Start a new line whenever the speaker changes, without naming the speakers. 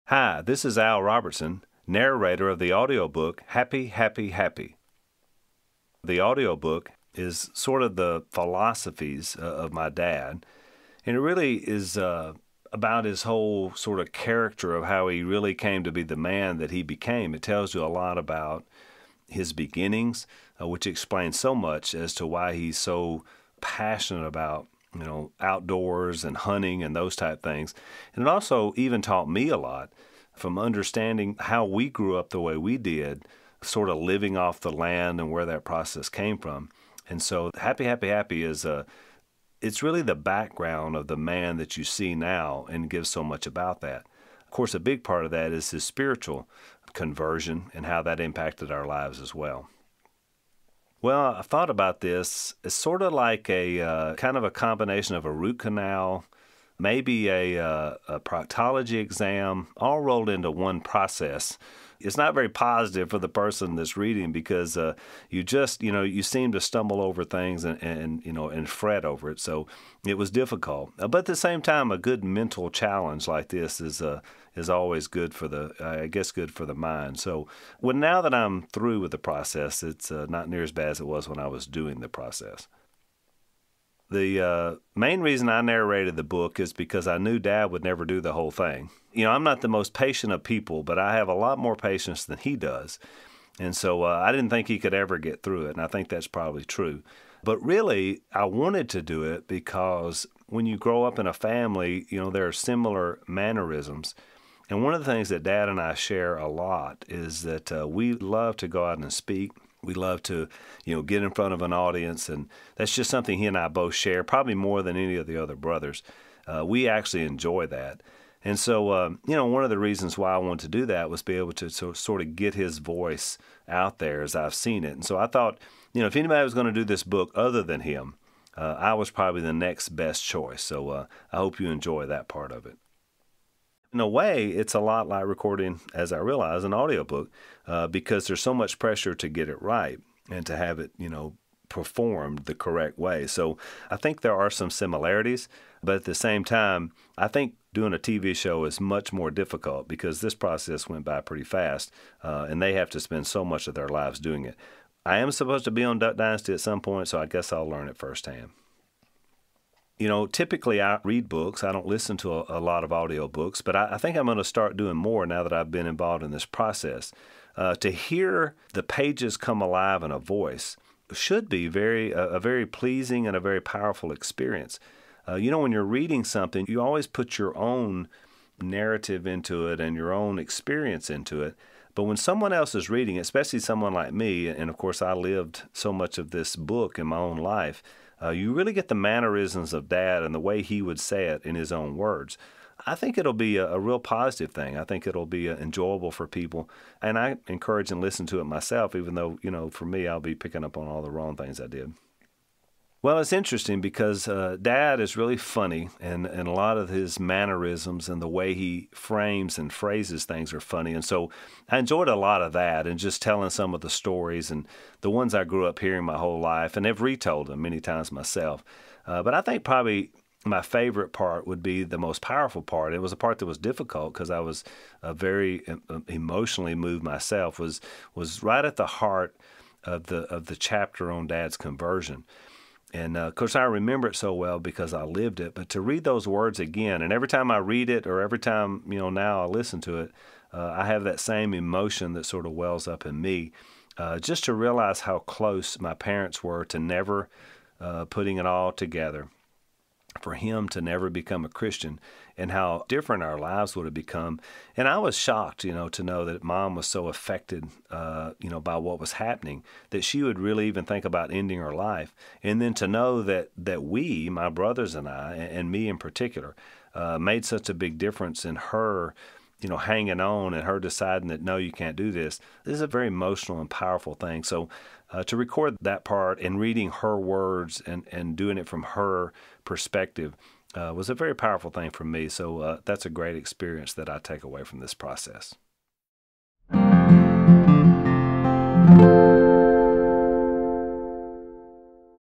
Hi, this is Phil Robertson, narrator of the audiobook Happy, Happy, Happy. The audiobook is sort of the philosophies of my dad, and it really is about his whole sort of character of how he really came to be the man that he became. It tells you a lot about his beginnings, which explains so much as to why he's so passionate about outdoors and hunting and those type things. And it also even taught me a lot from understanding how we grew up the way we did, sort of living off the land and where that process came from. And so Happy, Happy, Happy is it's really the background of the man that you see now and gives so much about that. Of course, a big part of that is his spiritual conversion and how that impacted our lives as well. Well, I thought about this. It's sort of like a kind of a combination of a root canal, maybe a proctology exam, all rolled into one process. It's not very positive for the person that's reading because you just, you seem to stumble over things and fret over it. So it was difficult. But at the same time, a good mental challenge like this is always good for good for the mind. So now that I'm through with the process, it's not near as bad as it was when I was doing the process. The main reason I narrated the book is because I knew Dad would never do the whole thing. I'm not the most patient of people, but I have a lot more patience than he does. And so I didn't think he could ever get through it, and I think that's probably true. But really, I wanted to do it because when you grow up in a family, there are similar mannerisms. And one of the things that Dad and I share a lot is that we love to go out and speak. We love to, get in front of an audience, and that's just something he and I both share, probably more than any of the other brothers. We actually enjoy that. And so, one of the reasons why I wanted to do that was be able to sort of get his voice out there as I've seen it. And so I thought, if anybody was going to do this book other than him, I was probably the next best choice. So I hope you enjoy that part of it. In a way, it's a lot like recording, as I realize, an audiobook because there's so much pressure to get it right and to have it, performed the correct way. So I think there are some similarities, but at the same time, I think doing a TV show is much more difficult because this process went by pretty fast and they have to spend so much of their lives doing it. I am supposed to be on Duck Dynasty at some point, so I guess I'll learn it firsthand. Typically I read books. I don't listen to a lot of audiobooks, but I think I'm going to start doing more now that I've been involved in this process. To hear the pages come alive in a voice should be a very pleasing and a very powerful experience. When you're reading something, you always put your own narrative into it and your own experience into it. But when someone else is reading, especially someone like me, and of course I lived so much of this book in my own life, you really get the mannerisms of Dad and the way he would say it in his own words. I think it'll be a real positive thing. I think it'll be enjoyable for people. And I encourage and listen to it myself, even though, for me, I'll be picking up on all the wrong things I did. Well, it's interesting because Dad is really funny, and a lot of his mannerisms and the way he frames and phrases things are funny. And so I enjoyed a lot of that and just telling some of the stories and the ones I grew up hearing my whole life and have retold them many times myself. But I think probably my favorite part would be the most powerful part. It was a part that was difficult because I was very emotionally moved myself, was right at the heart of the chapter on Dad's conversion. And, of course, I remember it so well because I lived it. But to read those words again, and every time I read it or every time, now I listen to it, I have that same emotion that sort of wells up in me. Just to realize how close my parents were to never putting it all together, for him to never become a Christian, and how different our lives would have become. And I was shocked, to know that Mom was so affected, by what was happening, that she would really even think about ending her life. And then to know that we, my brothers and I, and me in particular, made such a big difference in her, hanging on and her deciding that, no, you can't do this. This is a very emotional and powerful thing. So to record that part and reading her words and doing it from her perspective was a very powerful thing for me. So that's a great experience that I take away from this process.